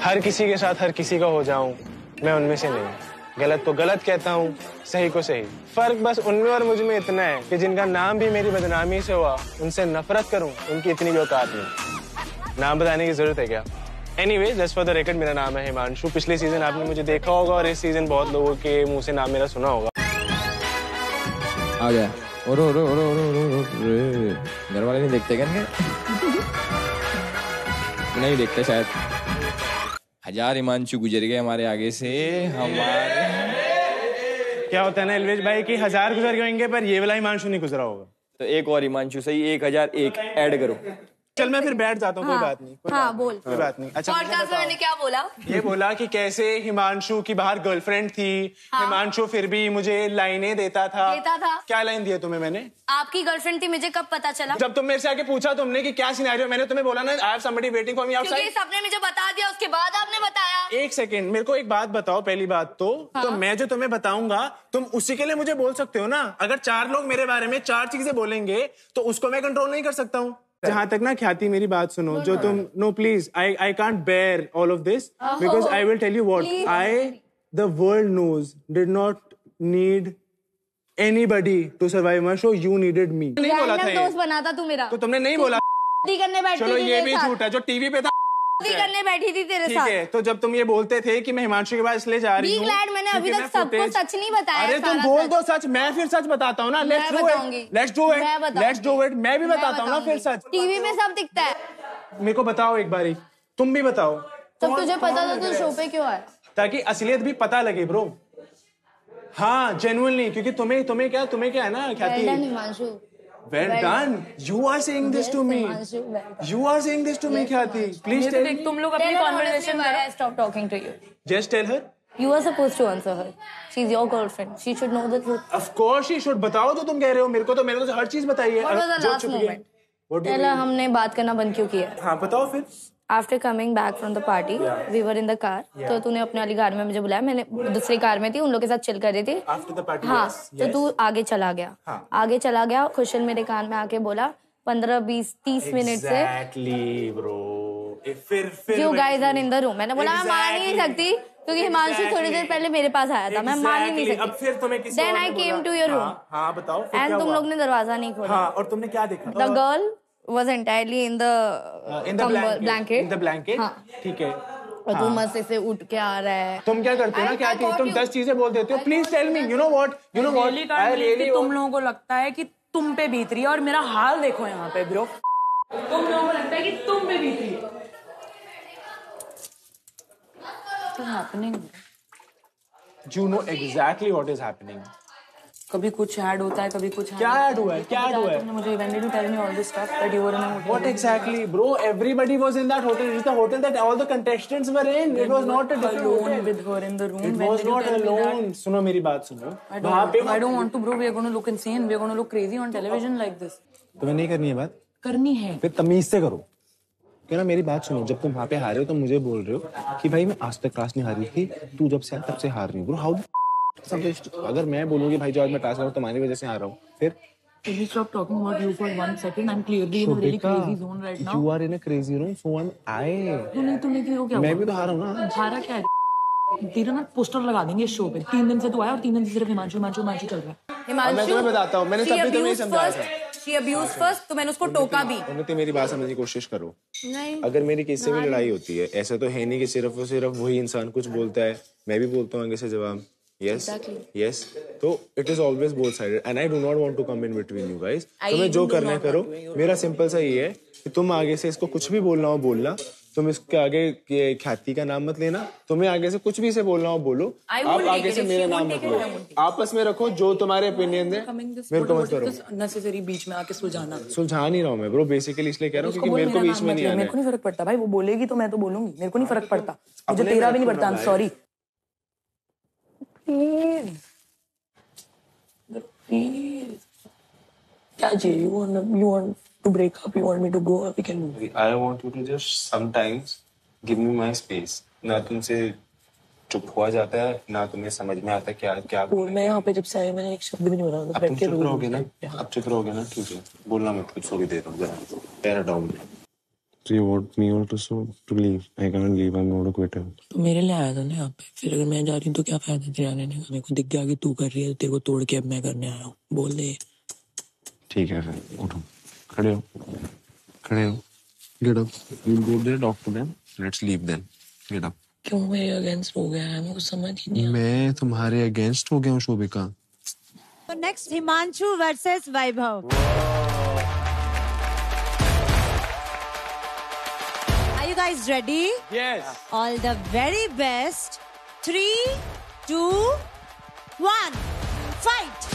हर किसी के साथ हर किसी का हो जाऊं, मैं उनमें से नहीं। गलत को गलत कहता हूँ, सही को सही। फर्क बस उनमें और मुझ में इतना है कि जिनका नाम भी मेरी बदनामी से हुआ, उनसे नफरत करूं, उनकी इतनी भी औकात नहीं। नाम बताने की जरूरत है क्या? Anyway, just for the record, मेरा नाम है हिमांशु। पिछले सीजन आपने मुझे देखा होगा और इस सीजन बहुत लोगों के मुंह से नाम मेरा सुना होगा। आ गया। घर वाले नहीं देखते क्या? नहीं देखते शायद। 1000 हिमांशु गुजर गए हमारे आगे से। हमारे क्या होता है ना एलवेज भाई कि 1000 गुजर गए होंगे पर ये वाला हिमांशु नहीं गुजरा होगा। तो एक और हिमांशु सही, 1001 ऐड करो। चल मैं फिर बैठ जाता हूँ। हाँ, कोई बात नहीं। हाँ बोल। कोई बात नहीं। अच्छा पॉडकास्ट में मैंने क्या बोला? ये बोला कि कैसे हिमांशु की बाहर गर्लफ्रेंड थी। हाँ। हिमांशु फिर भी मुझे लाइनें देता था। क्या लाइन दिया तुम्हें मैंने? आपकी गर्लफ्रेंड थी, मुझे कब पता चला? जब तुम मेरे से आके पूछा तुमने कि क्या सिनेरियो, मैंने तुम्हें बोला ना I have somebody waiting for me outside. क्योंकि सबने मुझे बता दिया, उसके बाद आपने बताया। एक सेकंड, मेरे को एक बात बताओ। पहली बात तो मैं जो तुम्हें बताऊंगा तुम उसी के लिए मुझे बोल सकते हो ना। अगर 4 लोग मेरे बारे में 4 चीजें बोलेंगे तो उसको मैं कंट्रोल नहीं कर सकता हूँ। जहाँ तक ना ख्याति मेरी बात सुनो, जो तुम no please I can't bear all of this because I will tell you what I the world knows did not need anybody to survive my show, you needed me. नहीं बोला था दोस्त बना था तू मेरा, तो तुमने नहीं बोला। करने बैठी चलो ये भी झूठ है, जो टीवी पे था करने बैठी थी तेरे साथ। ठीक है, तो जब तुम ये बोलते थे कि मैं हिमांशु के पास इसलिए जा रही हूँ, मैंने अभी तक सबको सच नहीं बताया। अरे तुम बोल दो सच, मैं फिर सच बताता हूँ ना। Let's do it. मैं भी बताता हूँ ना फिर सच। टीवी पे सब दिखता है। मेरे को बताओ एक बारी, तुम भी बताओ। तब तुझे पता था तू शो पे क्यों आया? ताकि असलियत भी पता लगे ब्रो। हाँ जेन्युइनली, क्योंकि तुम्हें क्या है ना ख्याति। Well done. You are saying this to me. You are saying this to me, Khyati. Please tell me. तुम लोग अपनी conversation करो. Stop talking to you. Just tell her. You are supposed to answer her. She's your girlfriend. She should know the truth. Of course she should. बताओ जो तुम कह रहे हो। मेरे को तो हर चीज बताइए। What was the last moment? पहला हमने बात करना बंद क्यों किया? हाँ बताओ फिर। After coming back from the party, we were in the car. तो तूने अपने वाली कार में मुझे बुलाया, मैंने दूसरी कार में थी, उन लोग के साथ चिल कर रही थी। After the party, हाँ, yes. तो तू आगे चला गया। आगे चला गया, खुशल मेरे कान में आके बोला 15, 20, 30 मिनट से। Exactly, bro. फिर You guys are in the room. मैंने बोला मैं मान ही नहीं सकती क्योंकि हिमांशु थोड़ी देर पहले मेरे पास आया था, मैं मान ही नहीं सकती। अब फिर तुम्हें किसी Then I came to your room. हाँ बताओ। And तुम लोग ने दरवाजा नहीं खोला। हाँ, और तुमने क्या देखा? The girl was entirely in the blanket. In the blanket. हाँ. ठीक है। और तू मस्त से उठ के आ रहा है। तुम क्या करते हो ना क्या तुम 10 चीजें बोल देते हो। Please tell me, you know what तुम लोगों को लगता है कि तुम पे बीत रही है और मेरा हाल देखो यहाँ पे ब्रो। तुम लोगों को लगता है कि तुम पे बीत रही है। What's happening? You know exactly what is happening. कभी कुछ ऐड होता है, कभी कुछ क्या ऐड हुआ है? क्या ऐड हुआ है? तुमने मुझे when did you tell me all this stuff that you were in a hotel? What exactly, bro? Everybody was in that hotel. It's the hotel that all the contestants were in. It was not a different hotel. With her in the room. It was not alone. सुनो मेरी बात सुनो। I don't want to, bro. We are going to look insane. We are going to look crazy on television like this. तुम्हें नहीं करनी है बात? करनी है। फिर तमीज से करो। क्यों ना मेरी बात सुनो, जब तुम वहाँ पे हारे हो तो मुझे बोल रहे हो कि भाई मैं आज तक क्लास नहीं हारी थी, तू जब से आया तब से हार रही हूँ। Bro, how अगर मैं बोलूँगी भाई जो आज मैं टास्क रहा हूँ तुम्हारी वजह से हार रहा हूँ, फिर Can you stop talking about you for 1 second? I'm clearly in a very crazy zone right now. You are in a crazy room, so am I. तूने क्या? मैं भी तो हारा हूँ ना। हारा क्या है? तेरा ना पोस्टर लगा देंगे इस शो पे। 3 दिन से तू आया और 3 दिन से सिर्फ हिमांशु चल रहा है। मैं तुम्हें बताता हूँ, मैंने तभी तुम्हें समझाया था। She abused first, तो मैंने उसको टोका भी। उन्नति मेरी बात समझने की कोशिश करो। नहीं। अगर मेरी किससे भी लड़ाई होती है, ऐसा तो है नहीं कि सिर्फ और सिर्फ वही इंसान कुछ बोलता है, मैं भी बोलता हूँ आगे से जवाब। Yes. तो it is always both sided and I do not want to come in between you guys. तुम्हें जो करना है करो। मेरा सिंपल सा ये है कि तुम आगे से इसको कुछ भी बोलना हो बोलना, तुम इसके आगे ख्याति का नाम मत लेना, तुम्हें आगे से कुछ भी से बोलना हो बोलो, आप आगे से मेरा नाम मत लो, आपस में रखो जो तुम्हारे ओपिनियन है, मेरे को मत करो। नेसेसरी बीच में आके सुलझाना। सुलझा नहीं रहा हूँ मैं ब्रो, बेसिकली इसलिए कह रहा हूँ क्योंकि मेरे को बीच में नहीं आना है। मेरे को नहीं फर्क पड़ता भाई, वो बोलेगी तो मैं तो बोलूंगी, मेरे को नहीं फर्क पड़ता, मुझे तेरा भी नहीं पड़ता। I'm sorry. Please. क्या चाहिए? You want to break up? You want me to go? We can move. I want you to just sometimes give me my space. ना तुमसे चुप हुआ जाता है, ना तुम्हें समझ में आता क्या। और मैं यहाँ पे जब से आया मैंने एक शब्द भी नहीं बोला। अब तुम चुप रहोगे ना? अब चुप रहोगे ना? ठीक है, बोलना मत कुछ, थोड़ी देर हो जरा पैर down. So you want me also to leave? I can't leave. I'm not a quitter. तो मेरे लिए आया था ना यहाँ पे, फिर अगर मैं जा रही हूँ तो क्या फायदा तेरे आने का? मेरे को दिख गया कि तू कर रही है, तेरे को तोड़ के अब मैं करने आया हूँ, बोल दे। ठीक है फिर उठो, खड़े हो, खड़े हो, get up. We'll go there, talk to them. Let's leave then. Get up. क्यों मेरे अगेंस्ट हो गया है? मेरे को समझ ही नहीं। मैं तुम्हारे अगेंस्ट हो गया हूँ Shobhika. So next Himanshu versus Vaibhav. Are you guys ready? Yes. All the very best. 3, 2, 1. Fight.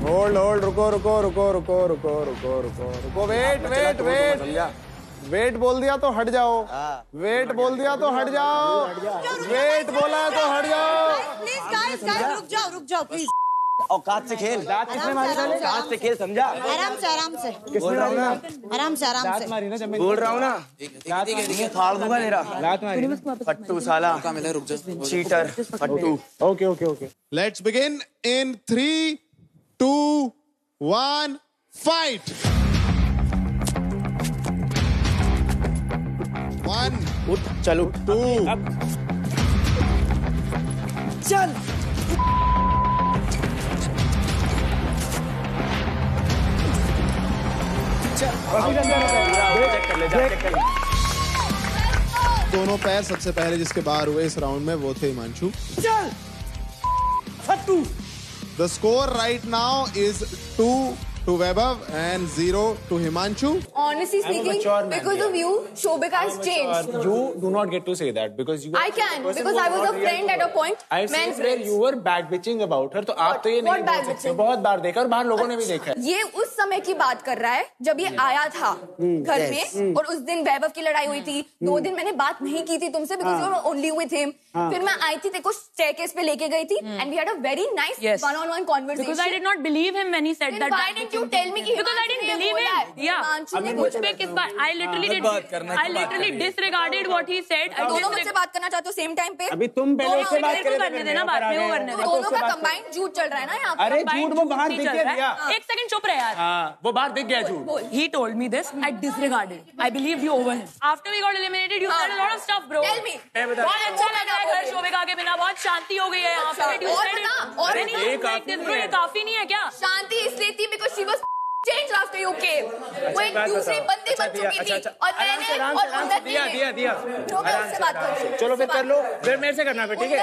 Hold रुको वेट बोल दिया तो हट जाओ, वेट बोल दिया तो हट जाओ, वेट बोला तो हट जाओ। प्लीज गाइस रुक जाओ प्लीज। औकात से खेल, औकात से खेल, समझा? आराम से बोल रहा हूँ ना, आराम से बोल रहा हूँ ना, फाड़ दूंगा तेरा फट्टू साला, चीटर फट्टू। Okay let's begin in 3, 2, 1 fight. 1 उठ, चल 2 चल। दोनों पैर सबसे पहले जिसके बाहर हुए इस राउंड में वो थे हिमांशु। चल फट्टू। The score right now is 2 to Vaibhav and 0 to Himanshu. Honestly speaking, because of you, Shobhika has changed. You do not get to say that because you. I can because I was a friend at a point. I Man said where you were bad bitching about her, तो आप तो ये नहीं What बोल bad सकते। bitching? बहुत बार देखा और बाहर लोगों ने भी देखा है। ये उस समय की बात कर रहा है जब ये आया था घर में, और उस दिन वैभव की लड़ाई हुई थी। 2 दिन मैंने बात नहीं की थी तुमसे because you were only with him. फिर मैं आई थी, तेरे को स्टेयरकेस पे लेके गई थी and we had a very nice one-on-one conversation. Because I did not believe him when he said Then that. why didn't you tell me कि Because I didn't believe him. Yeah. मुझ पे किस बात? I literally disregarded what he said. दोनों मुझसे बात करना चाहते हो सेम टाइम पे? अभी तुम पहले उससे बात करने देना, बात नहीं करने दे। दोनों का कंबाइंड झूठ चल रहा है ना यहाँ पे। अरे झूठ वो बाहर दिख गया। एक सेकंड चुप रहे यार। हाँ, वो बाहर दिख गया झूठ। He told me this. I disregarded. I believed you over him. After we got eliminated, you said a lot of stuff, bro. Tell me. बहुत अच्छा लग रहा है घर शोभिका के बिना, बहुत शांति हो गई है यहाँ पे। You said it. और Many things like this, bro. ये काफी नहीं है क्या? शांति इसलिए थी because she was changed after you came. वो एक दूसरी बंदी बन चुकी थी और मैंने और उन्नति दिया तो मैं उससे बात करूँ। चलो फिर कर लो, फिर मेरे से करना फिर, ठीक है?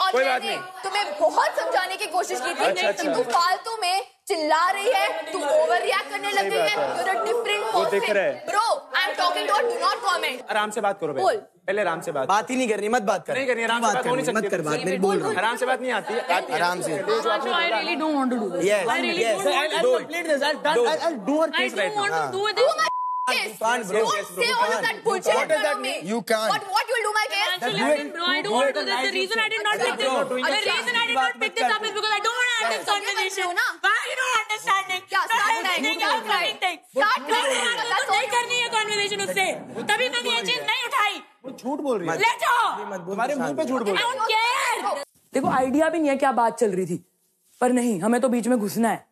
और कोई बात मैंने नहीं। तुम्हें बहुत समझाने की कोशिश की थी कि तू फालतू में चिल्ला रही है, तू ओवर रिएक्ट करने लग गई है। You're a different person. Bro, I'm talking to her. Do not comment. आराम से बात करो बोल। पहले आराम से बात ही नहीं करनी, मत बात कर। नहीं करनी, आराम से बात हो नहीं सकती। मत कर बात, मेरी बोल रहा हूँ। आराम से बात नहीं आती आराम से। I really don't want to do this. Yes. I really don't want to I'll complete this. I'll do her I case don't right now. want to do this. Yes. can't, bro. Don't say all of that bullshit in front of me. You can't. What you'll do my case? Listen, bro, I don't want to do this. The reason I did not pick this up, the reason I did not pick this up is because I don't want to have this conversation. Why are you not understanding? Start crying. Start crying. नहीं करनी है conversation उससे, तभी मैंने ये चीज नहीं उठाई। झूठ बोल रही है। ले जाओ। तुम्हारे मुंह पे झूठ बोल I रही है। don't care. देखो आइडिया भी नहीं है क्या बात चल रही थी, पर नहीं, हमें तो बीच में घुसना है।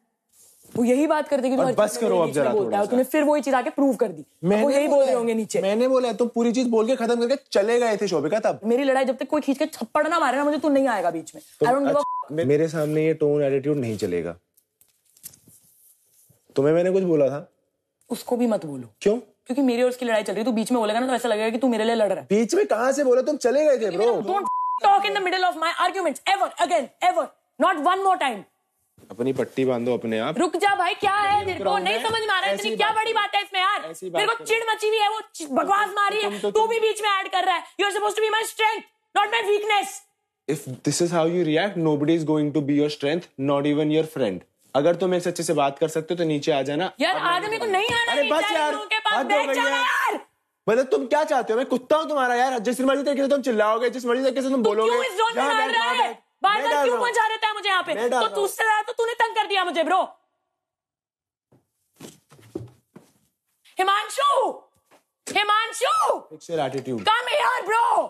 वो यही बात करते कि बस करो अब जरा थोड़ा सा। तूने फिर वही चीज आके प्रूव कर दी। वो यही बोल रहे होंगे नीचे। मैंने बोला तुम पूरी चीज बोल के खत्म करके चले गए थे शोभिका तब। मेरी लड़ाई जब तक कोई खींच के थप्पड़ ना मारे ना मुझे, तू नहीं आएगा बीच में। I don't give a मेरे सामने ये टोन एटीट्यूड नहीं चलेगा। तुम्हें मैंने कुछ बोला था? उसको भी मत बोलो। क्यों? क्योंकि मेरी और उसकी लड़ाई चल रही है, तू बीच में बोलेगा ना तो ऐसा लगेगा कि तू मेरे लिए लड़ रहा है। बीच में कहाँ से बोला? तुम चले गए थे bro. Don't talk in the middle of my arguments ever again, ever, not one more time. अपनी पट्टी बांधो अपने आप। रुक जा भाई, क्या है तेरे को नहीं समझ में आ रहा है? इतनी क्या बड़ी बात है इसमें यार? मेरे को चिढ़ मची हुई है, वो बकवास मारी है, तू भी बीच में ऐड कर रहा है। You are supposed to be my strength, not my weakness. If this is how you react, nobody is going to be your strength, not even your friend. अगर तुम एक सच्चे से बात कर सकते हो तो नीचे आ जाना। यार आदमी को नहीं आना। अरे बस यार, के पास बैठ जाना यार। मतलब तुम क्या चाहते हो? मैं कुत्ता हूँ तुम्हारा यार? जिस मर्जी तरीके से तुम चिल्लाओगे, जिस मर्जी तरीके से तुम बोलोगे। क्यों इस जोन में डाल रहा है? बार-बार क्यों पहुंचा रहता है मुझे यहाँ पे? तो तुझसे ज्यादा तो तूने तंग कर दिया मुझे bro. Himanshu, Himanshu, Fix your attitude. come here bro.